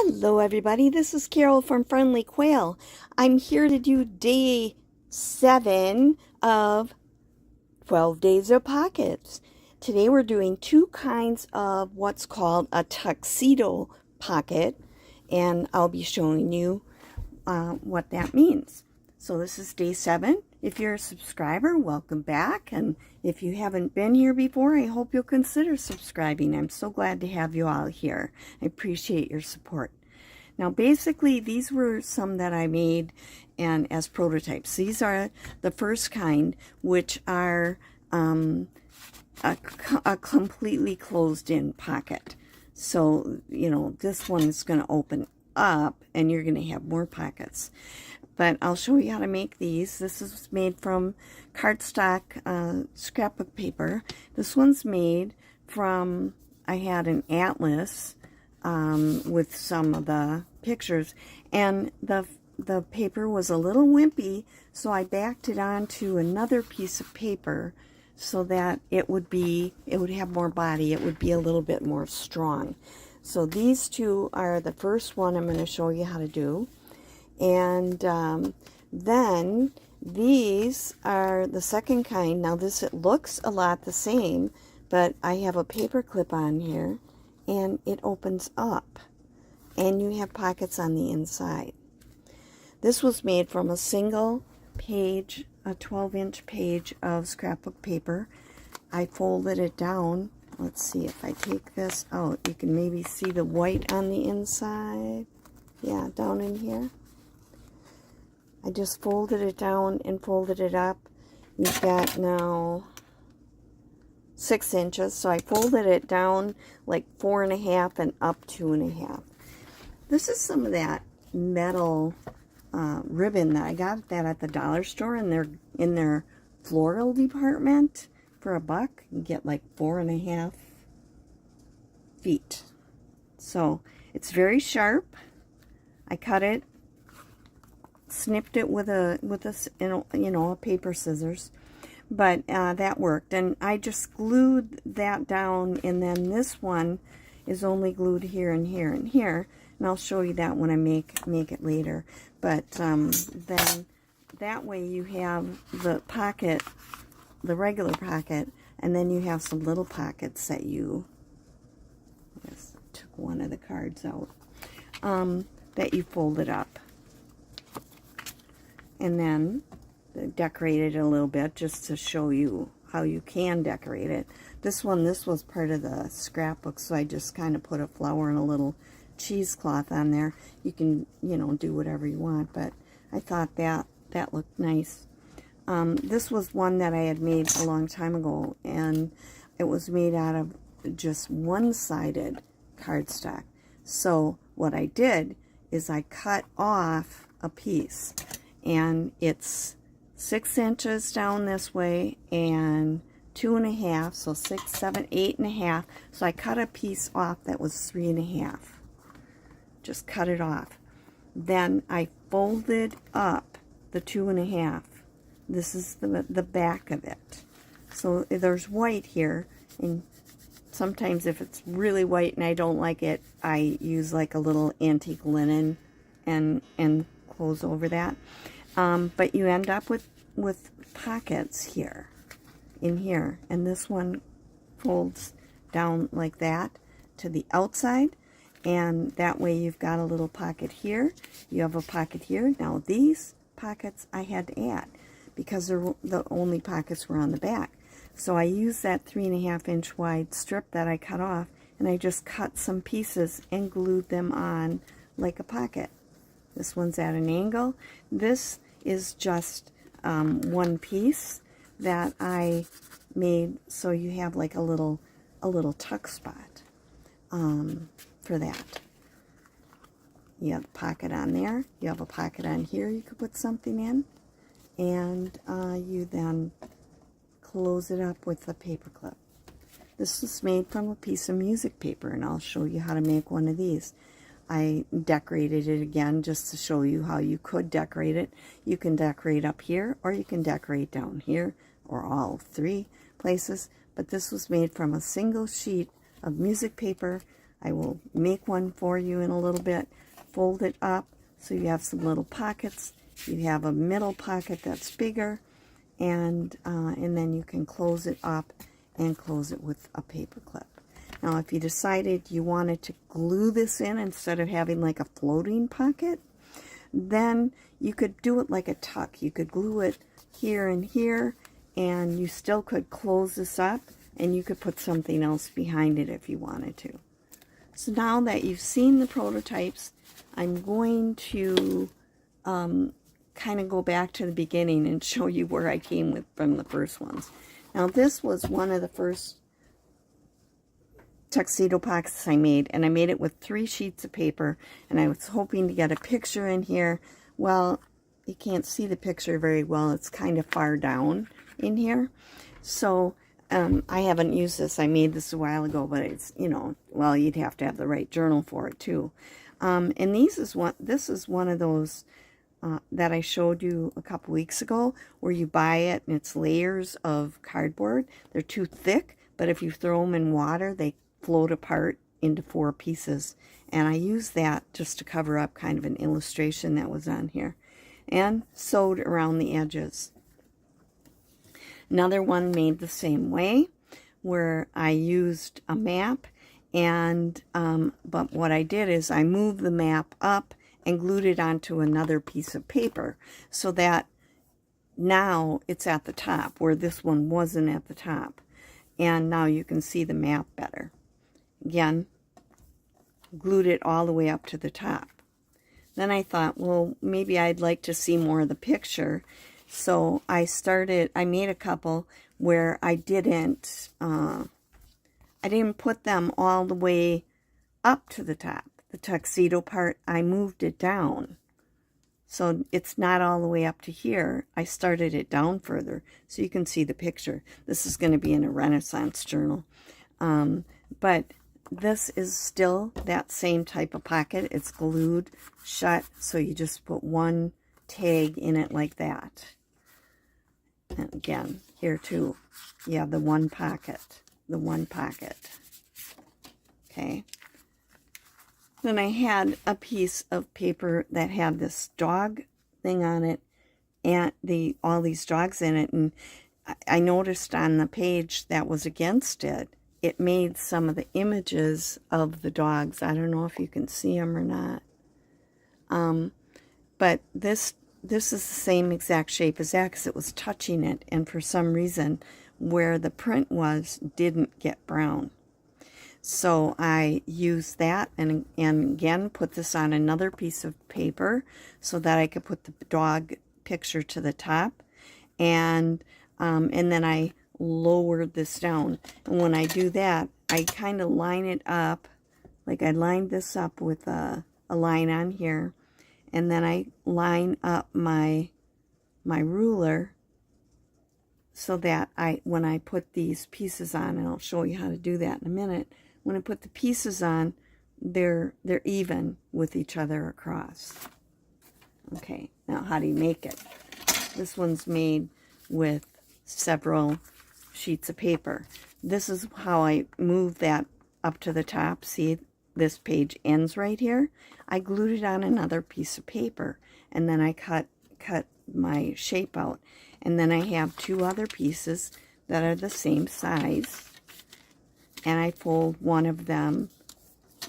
Hello everybody, this is Carol from Friendly Quail. I'm here to do day 7 of 12 Days of Pockets. Today we're doing two kinds of what's called a tuxedo pocket, and I'll be showing you what that means. So this is day 7. If you're a subscriber, welcome back, and if you haven't been here before, I hope you'll consider subscribing. I'm so glad to have you all here. I appreciate your support. Now basically these were some that I made and as prototypes. These are the first kind, which are a completely closed in pocket. So, you know, this one is going to open up and you're going to have more pockets. But I'll show you how to make these. This is made from cardstock scrapbook paper. This one's made from, I had an atlas with some of the pictures, and the paper was a little wimpy, so I backed it onto another piece of paper so that it would have more body. It would be a little bit more strong. So these two are the first one I'm going to show you how to do. And then these are the second kind. Now this, it looks a lot the same, but I have a paper clip on here and it opens up and you have pockets on the inside. This was made from a single page, a 12-inch page of scrapbook paper. I folded it down. Let's see if I take this out. You can maybe see the white on the inside. Yeah, down in here. I just folded it down and folded it up. You've got now 6 inches, so I folded it down like 4.5 and up 2.5. This is some of that metal ribbon that I got that at the dollar store in their floral department for $1. You get like 4.5 feet. So it's very sharp. I cut it, snipped it with a paper scissors, but that worked, and I just glued that down, and then this one is only glued here and here and here, and I'll show you that when I make it later. But then that way you have the pocket, the regular pocket, and then you have some little pockets that you, I just took one of the cards out, that you folded up. And then decorated it a little bit just to show you how you can decorate it. This was part of the scrapbook, so I just kind of put a flower and a little cheesecloth on there. You can, do whatever you want, but I thought that looked nice. This was one that I had made a long time ago, and it was made out of just one-sided cardstock. So what I did is I cut off a piece, and it's 6 inches down this way and 2.5, so 6, 7, 8.5. So I cut a piece off that was 3.5. Just cut it off. Then I folded up the 2.5. This is the back of it. So there's white here, and sometimes if it's really white and I don't like it, I use like a little antique linen and close over that. But you end up with pockets here, in here, and this one folds down like that to the outside, and that way you've got a little pocket here, you have a pocket here. Now these pockets I had to add because they're the only pockets were on the back. So I used that 3.5-inch wide strip that I cut off, and I just cut some pieces and glued them on like a pocket. This one's at an angle. This is just one piece that I made, so you have like a little tuck spot for that. You have a pocket on there. You have a pocket on here you could put something in, and you then close it up with a paper clip. This is made from a piece of music paper, and I'll show you how to make one of these. I decorated it again just to show you how you could decorate it. You can decorate up here, or you can decorate down here, or all 3 places. But this was made from a single sheet of music paper I will make one for you in a little bit. Fold it up so you have some little pockets. You have a middle pocket that's bigger, and then you can close it up and close it with a paper clip. Now, if you decided you wanted to glue this in instead of having like a floating pocket, then you could do it like a tuck. You could glue it here and here, and you still could close this up, and you could put something else behind it if you wanted to. So now that you've seen the prototypes, I'm going to kind of go back to the beginning and show you where I came with from the first ones. Now, this was one of the first tuxedo pockets I made, and I made it with 3 sheets of paper, and I was hoping to get a picture in here. Well, you can't see the picture very well. It's kind of far down in here. So I haven't used this. I made this a while ago, but it's, you know, well, you'd have to have the right journal for it too. And this is one of those that I showed you a couple weeks ago, where you buy it and it's layers of cardboard. They're too thick, but if you throw them in water, they float apart into 4 pieces. And I used that just to cover up kind of an illustration that was on here, and sewed around the edges. Another one made the same way, where I used a map, and but what I did is I moved the map up and glued it onto another piece of paper, so that now it's at the top, where this one wasn't at the top. And now you can see the map better. Again, glued it all the way up to the top. Then I thought, well, maybe I'd like to see more of the picture. So I made a couple where I didn't put them all the way up to the top. The tuxedo part, I moved it down. So it's not all the way up to here. I started it down further so you can see the picture. This is going to be in a Renaissance journal. But this is still that same type of pocket. It's glued shut, so you just put one tag in it like that. And again, here too, you have the one pocket. Okay. Then I had a piece of paper that had this dog thing on it, and all these dogs in it, and I noticed on the page that was against it, it made some of the images of the dogs. I don't know if you can see them or not. But this is the same exact shape as that, because it was touching it, and for some reason where the print was didn't get brown. So I used that, and again put this on another piece of paper so that I could put the dog picture to the top, and then I lowered this down. And when I do that, I kind of line it up, like I lined this up with a line on here, and then I line up my ruler so that when I put these pieces on, and I'll show you how to do that in a minute, when I put the pieces on, they're even with each other across. Okay, now how do you make it? This one's made with several sheets of paper. This is how I move that up to the top. See, this page ends right here. I glued it on another piece of paper, and then I cut my shape out. And then I have 2 other pieces that are the same size, and I fold one of them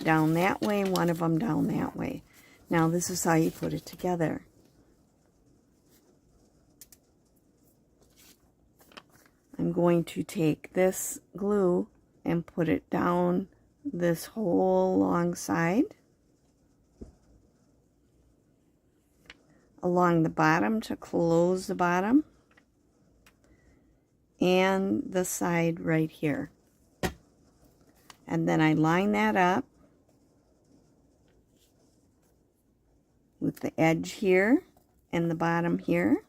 down that way, one of them down that way. Now this is how you put it together. I'm going to take this glue and put it down this whole long side, along the bottom to close the bottom, and the side right here. And then I line that up with the edge here and the bottom here,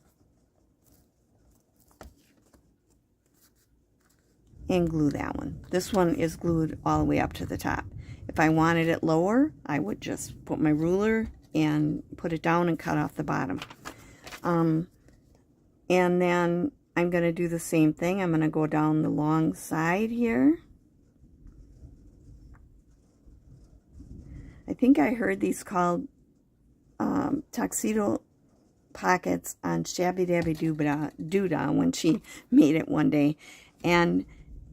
and glue that one. This one is glued all the way up to the top. If I wanted it lower, I would just put my ruler and put it down and cut off the bottom. And then I'm going to do the same thing. I'm going to go down the long side here. I think I heard these called Tuxedo pockets on Shabby Dabby Doodah when she made it one day. And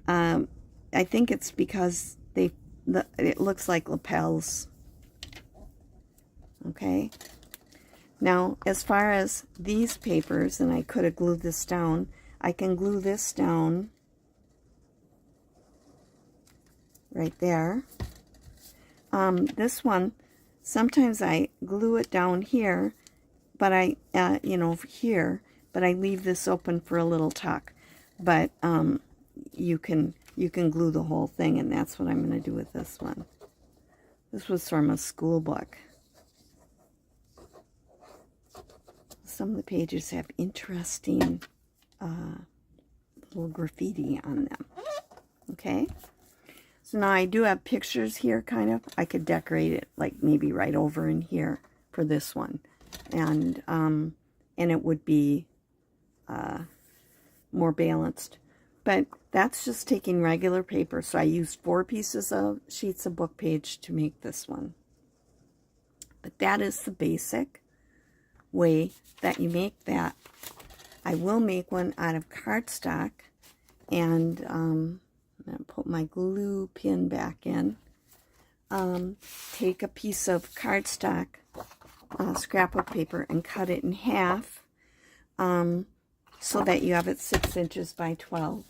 I think it's because it looks like lapels. Okay. Now, as far as these papers, and I could have glued this down, I can glue this down right there. This one, sometimes I glue it down here, but here, but I leave this open for a little tuck. But you can glue the whole thing, and that's what I'm going to do with this one. This was from a school book. Some of the pages have interesting little graffiti on them. Okay, so now I do have pictures here, kind of. I could decorate it like maybe right over in here for this one, and it would be more balanced. But that's just taking regular paper. So I used 4 pieces of sheets of book page to make this one. But that is the basic way that you make that. I will make one out of cardstock, and I'm going to put my glue pin back in. Take a piece of cardstock, scrapbook paper, and cut it in half so that you have it 6 inches by 12.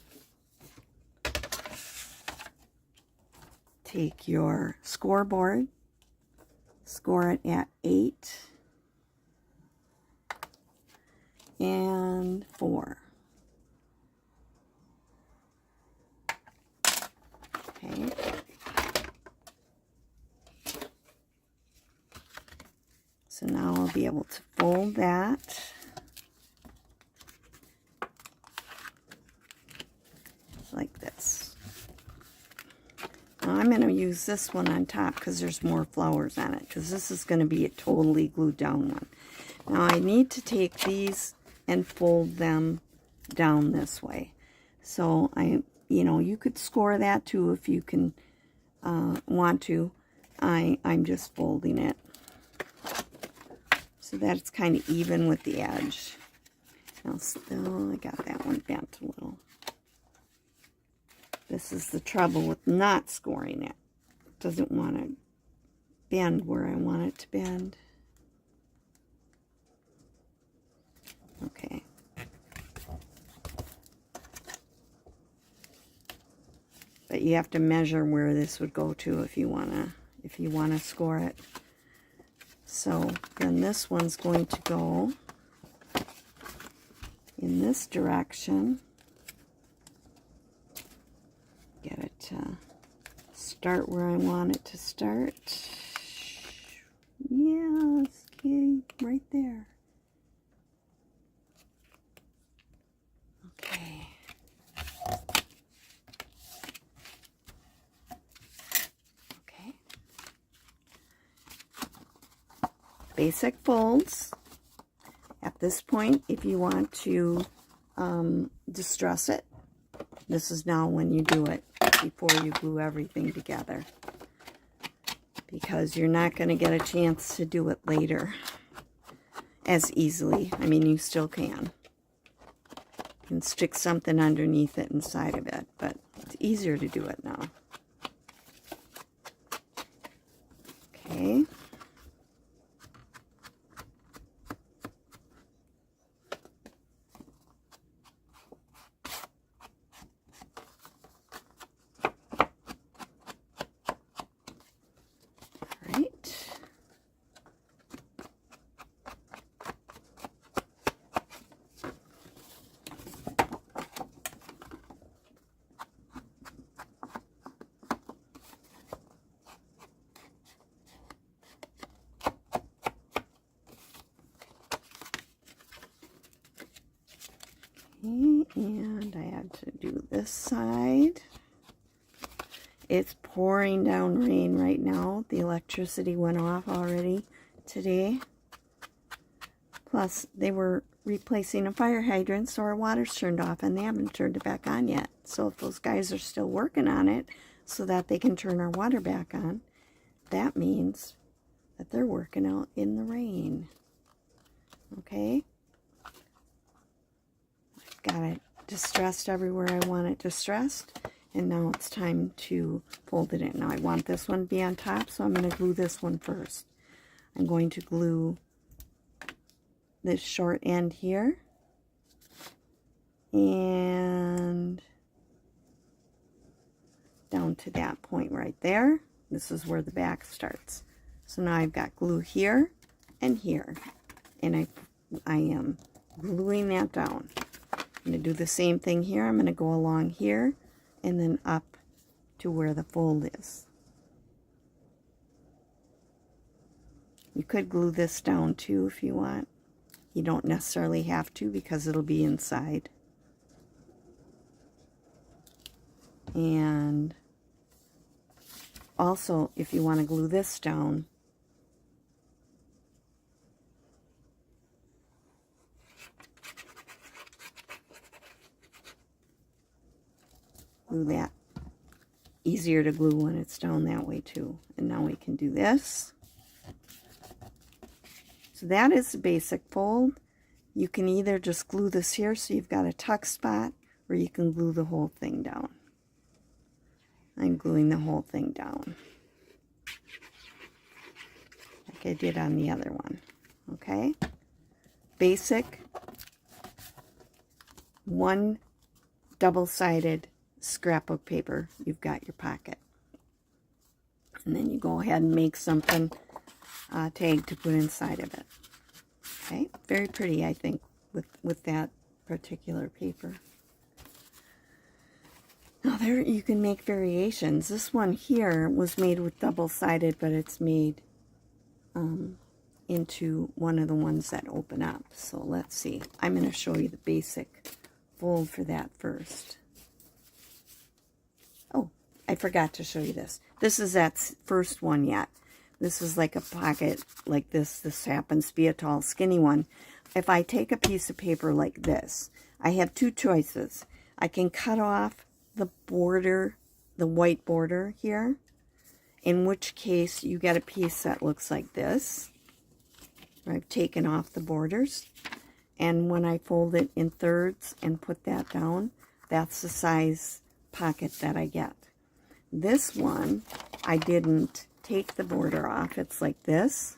Take your scoreboard, score it at 8 and 4. Okay. So now I'll be able to fold that. Like this. Now I'm going to use this one on top because there's more flowers on it, because this is going to be a totally glued down one. Now I need to take these and fold them down this way. So you could score that too if you can want to. I'm just folding it so that it's kind of even with the edge. Now still, I got that one bent a little. This is the trouble with not scoring it. It doesn't want to bend where I want it to bend. Okay. But you have to measure where this would go to if you wanna score it. So then this one's going to go in this direction. Get it to start where I want it to start. Yes, okay, right there. Okay. Okay. Basic folds. At this point, if you want to distress it, this is now when you do it, before you glue everything together, because you're not going to get a chance to do it later as easily. I mean, you still can. You can stick something underneath it inside of it, but it's easier to do it now. Okay. And I had to do this side. It's pouring down rain right now. The electricity went off already today. Plus, they were replacing a fire hydrant, so our water's turned off, and they haven't turned it back on yet. So if those guys are still working on it so that they can turn our water back on, that means that they're working out in the rain. Okay? I've got it distressed everywhere I want it distressed. And now it's time to fold it in. Now I want this one to be on top, so I'm going to glue this one first. I'm going to glue this short end here. And down to that point right there. This is where the back starts. So now I've got glue here and here. And I am gluing that down. I'm going to do the same thing here. I'm going to go along here and then up to where the fold is. You could glue this down too if you want. You don't necessarily have to because it'll be inside. And also, if you want to glue this down, glue that. Easier to glue when it's down that way too. And now we can do this. So that is the basic fold. You can either just glue this here so you've got a tuck spot, or you can glue the whole thing down. I'm gluing the whole thing down, like I did on the other one. Okay? Basic, one double-sided scrapbook paper, you've got your pocket. And then you go ahead and make something tag to put inside of it. Okay, very pretty, I think, with that particular paper. Now there you can make variations. This one here was made with double-sided, but it's made into one of the ones that open up. So let's see. I'm going to show you the basic fold for that first. Oh, I forgot to show you this. This is that first one yet. This is like a pocket like this. This happens to be a tall, skinny one. If I take a piece of paper like this, I have two choices. I can cut off the border, the white border here, in which case you get a piece that looks like this. I've taken off the borders, and when I fold it in thirds and put that down, that's the size pocket that I get. This one, I didn't take the border off. It's like this,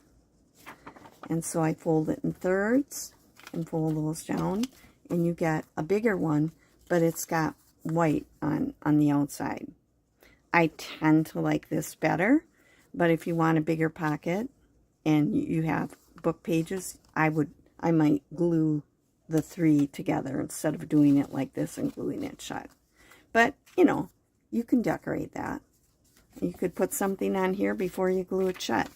and so I fold it in thirds and fold those down, and you get a bigger one, but it's got white on the outside. I tend to like this better, but if you want a bigger pocket and you have book pages, I might glue the three together instead of doing it like this and gluing it shut. But you know, you can decorate that. You could put something on here before you glue it shut,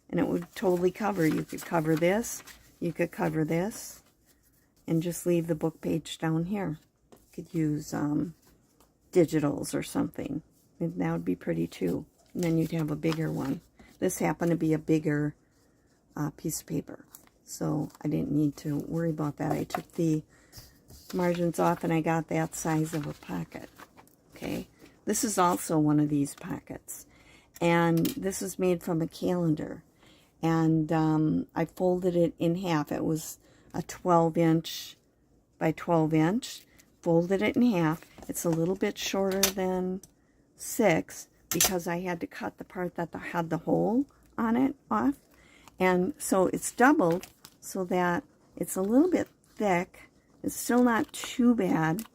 and it would totally cover. You could cover this, you could cover this, and just leave the book page down here. You could use digitals or something, and that would be pretty too. And then you'd have a bigger one. This happened to be a bigger piece of paper, so I didn't need to worry about that. I took the margins off and I got that size of a pocket. Okay, this is also one of these pockets, and this is made from a calendar, and I folded it in half. It was a 12-inch by 12-inch. Folded it in half. It's a little bit shorter than 6 because I had to cut the part that had the hole on it off, and so it's doubled so that it's a little bit thick. It's still not too bad,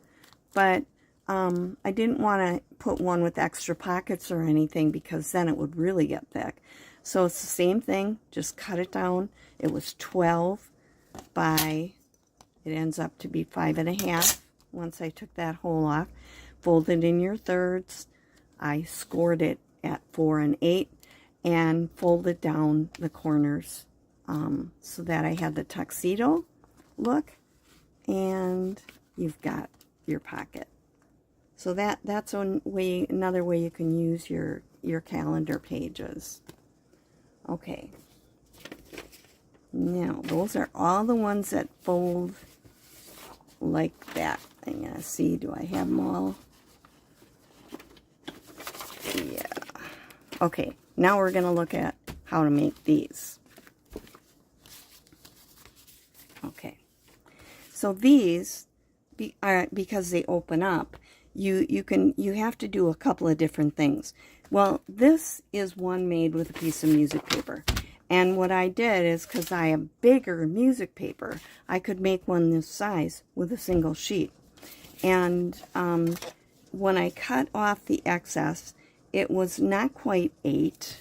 but I didn't want to put one with extra pockets or anything because then it would really get thick. So it's the same thing, just cut it down. It was 12 by, it ends up to be 5.5 once I took that hole off. Fold it in your thirds. I scored it at 4 1/8 and folded down the corners so that I had the tuxedo look, and you've got your pocket. So that's another way you can use your calendar pages. Okay. Now, those are all the ones that fold like that. I'm going to see, do I have them all? Yeah. Okay, Now we're going to look at how to make these. Okay, so these are, because they open up, you have to do a couple of different things. Well, this is one made with a piece of music paper. And what I did is, because I have bigger music paper, I could make one this size with a single sheet. And when I cut off the excess, it was not quite 8,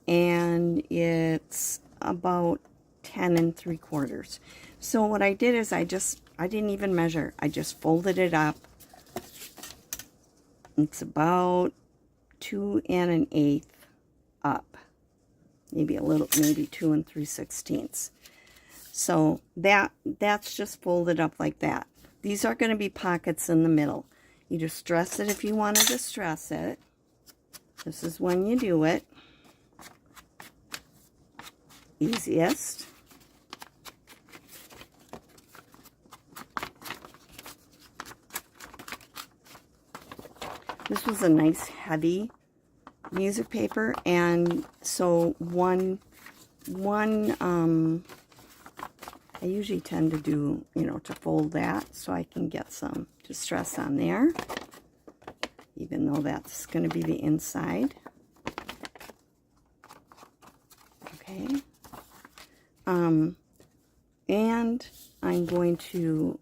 and it's about 10 3/4. So what I did is I didn't even measure. I just folded it up. It's about 2 1/8 up. Maybe a little, maybe 2 3/16. So that's just folded up like that. These are going to be pockets in the middle. You distress it if you want to distress it. This is when you do it. Easiest. This was a nice heavy music paper, and so I usually tend to do, to fold that so I can get some distress on there, even though that's going to be the inside. Okay. And I'm going to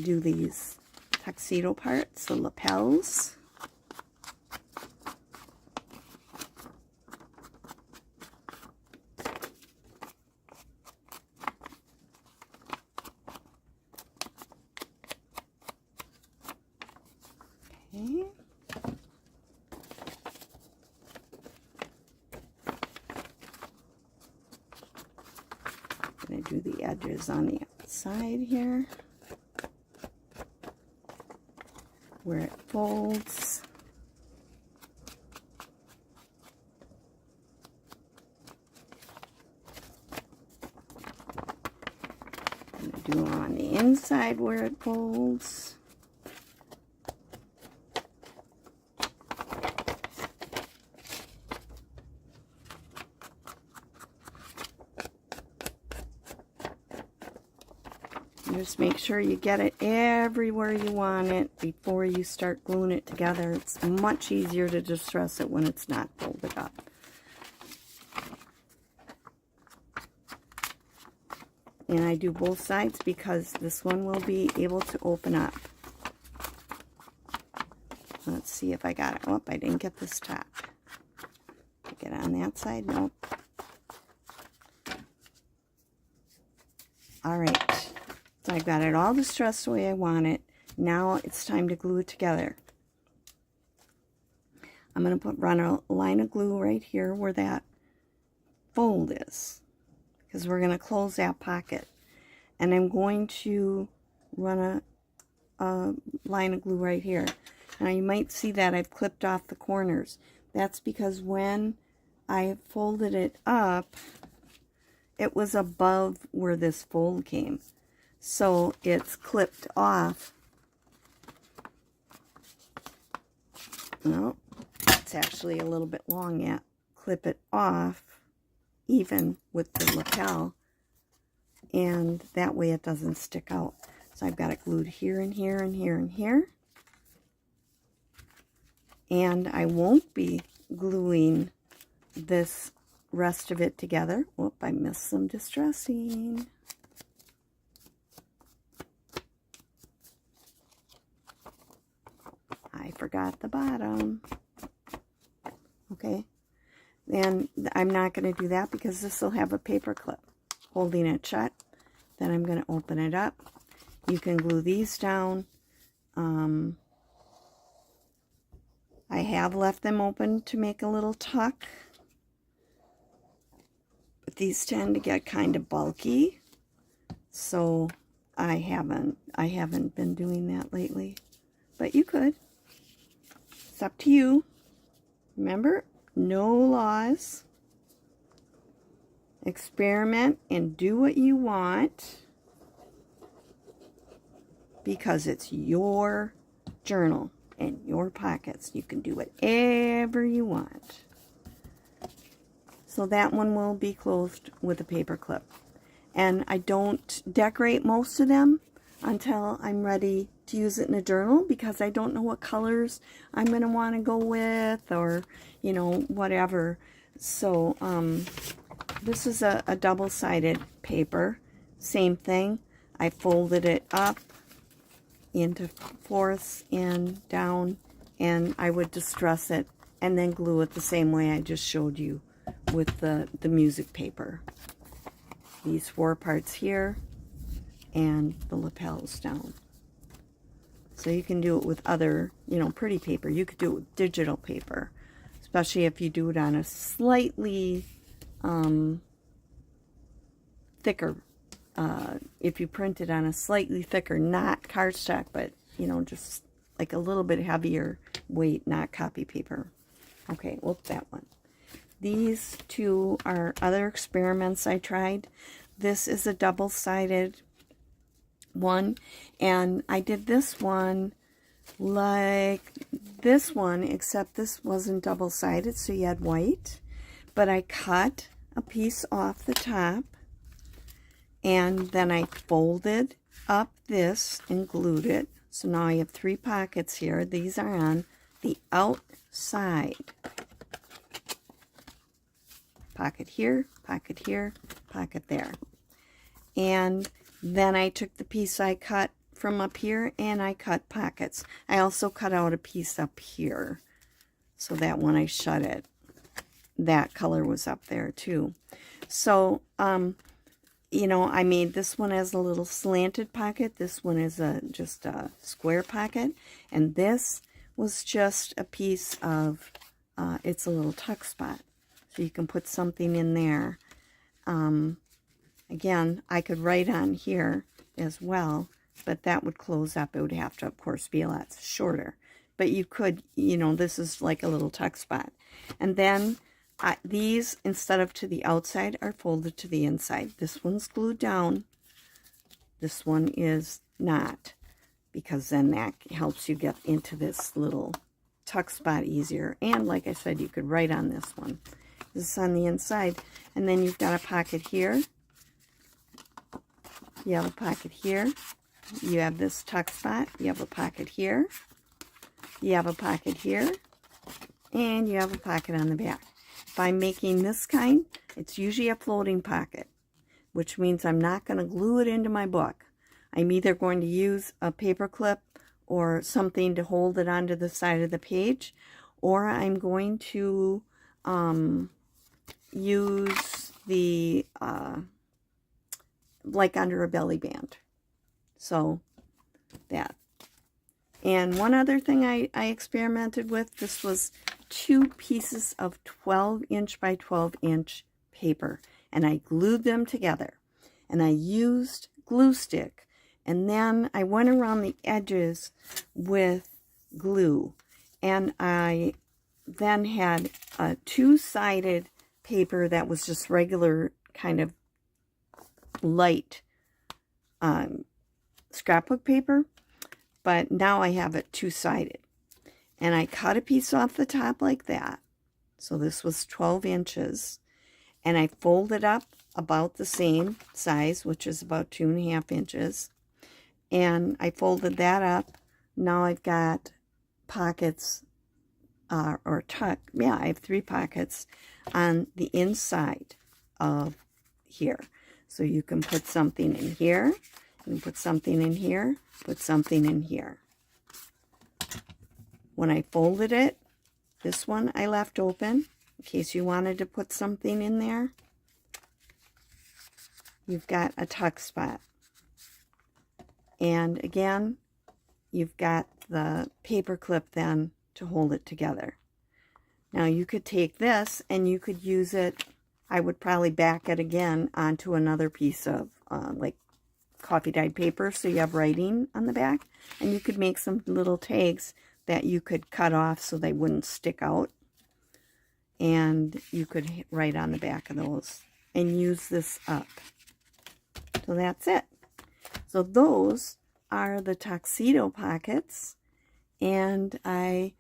do these tuxedo parts, the lapels. Okay. I'm going to do the edges on the outside here, where it folds. I'm going to do on the inside where it folds. Just make sure you get it everywhere you want it before you start gluing it together. It's much easier to distress it when it's not folded up. And I do both sides because this one will be able to open up. Let's see if I got it. Oh, I didn't get this top. Get it on that side? Nope. All right. So I've got it all distressed the way I want it. Now it's time to glue it together. I'm going to run a line of glue right here where that fold is, because we're going to close that pocket. And I'm going to run a line of glue right here. Now you might see that I've clipped off the corners. That's because when I folded it up, it was above where this fold came. So it's clipped off. No, it's actually a little bit long yet. Clip it off even with the lapel, and that way it doesn't stick out. So I've got it glued here and here and here and here. And I won't be gluing this rest of it together. Whoop, I missed some distressing. I forgot the bottom. Okay, and I'm not going to do that because this will have a paper clip holding it shut. Then I'm going to open it up. You can glue these down. I have left them open to make a little tuck, but these tend to get kind of bulky, so I haven't been doing that lately, but you could. It's up to you. Remember, no laws. Experiment and do what you want, because it's your journal and your pockets. You can do whatever you want. So that one will be closed with a paper clip. And I don't decorate most of them until I'm ready to use it in a journal, because I don't know what colors I'm going to want to go with, or, you know, whatever. So this is a double-sided paper. Same thing. I folded it up into fourths and down, and I would distress it and then glue it the same way I just showed you with the music paper. These 4 parts here and the lapels down. So you can do it with other, you know, pretty paper. You could do it with digital paper, especially if you do it on a slightly thicker, if you print it on a slightly thicker, not cardstock, but, you know, just like a little bit heavier weight, not copy paper. Okay, well, that one. These 2 are other experiments I tried. This is a double-sided one, and I did this one like this one, except this wasn't double-sided, so you had white. But I cut a piece off the top, and then I folded up this and glued it. So now I have 3 pockets here. These are on the outside. Pocket here, pocket here, pocket there. And then I took the piece I cut from up here and I cut pockets. I also cut out a piece up here, so that when I shut it, that color was up there too. So, you know, I made this one as a little slanted pocket. This one is just a square pocket. And this was just a piece of, it's a little tuck spot. So you can put something in there. Again, I could write on here as well, but that would close up. It would have to, of course, be a lot shorter. But you could, you know, this is like a little tuck spot. And then these, instead of to the outside, are folded to the inside. This one's glued down. This one is not, because then that helps you get into this little tuck spot easier. And like I said, you could write on this one. This is on the inside. And then you've got a pocket here. You have a pocket here. You have this tuck spot. You have a pocket here. You have a pocket here. And you have a pocket on the back. If I'm making this kind, it's usually a floating pocket, which means I'm not going to glue it into my book. I'm either going to use a paper clip or something to hold it onto the side of the page, or I'm going to use the, like under a belly band. So, that. And one other thing I experimented with, this was 2 pieces of 12-inch by 12-inch paper. And I glued them together. And I used glue stick. And then I went around the edges with glue. And I then had a 2-sided paper that was just regular kind of light scrapbook paper. But now I have it 2-sided. And I cut a piece off the top like that. So this was 12 inches. And I folded up about the same size, which is about 2.5 inches. And I folded that up. Now I've got pockets, or tuck. Yeah, I have 3 pockets on the inside of here. So you can put something in here. You can put something in here. Put something in here. When I folded it, this one I left open in case you wanted to put something in there. You've got a tuck spot. And again, you've got the paper clip then to hold it together. Now you could take this and you could use it, I would probably back it again onto another piece of like coffee dyed paper, so you have writing on the back. And you could make some little tags that you could cut off so they wouldn't stick out. And you could write on the back of those and use this up. So that's it. So those are the Tuxedo pockets. And I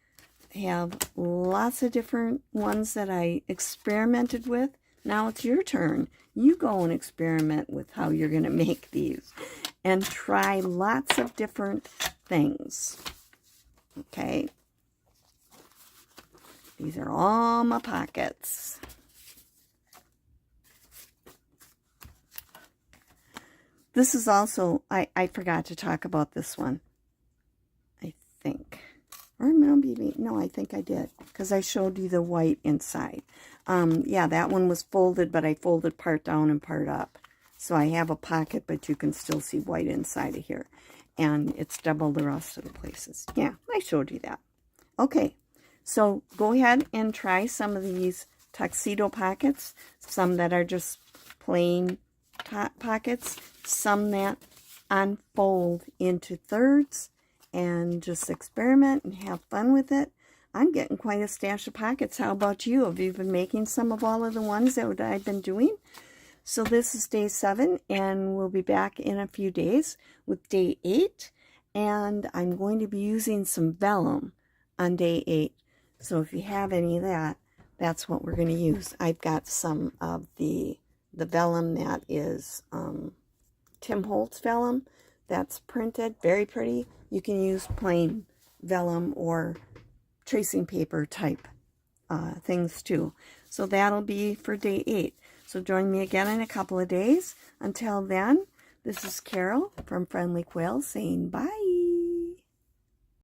have lots of different ones that I experimented with. Now it's your turn. You go and experiment with how you're going to make these and try lots of different things. Okay. These are all my pockets. This is also, I forgot to talk about this one, I think. Or maybe, no, I think I did, because I showed you the white inside. Yeah, that one was folded, but I folded part down and part up. So I have a pocket, but you can still see white inside of here. And it's double the rest of the places. Yeah, I showed you that. Okay, so go ahead and try some of these tuxedo pockets. Some that are just plain pockets. Some that unfold into thirds. And just experiment and have fun with it. I'm getting quite a stash of pockets. How about you? Have you been making some of all of the ones that I've been doing? So this is day 7, and we'll be back in a few days with day 8. And I'm going to be using some vellum on day 8. So if you have any of that, that's what we're going to use. I've got some of the vellum that is Tim Holtz vellum. That's printed, very pretty. You can use plain vellum or tracing paper type things too. So that'll be for day 8. So join me again in a couple of days. Until then, this is Carol from Friendly Quail saying bye.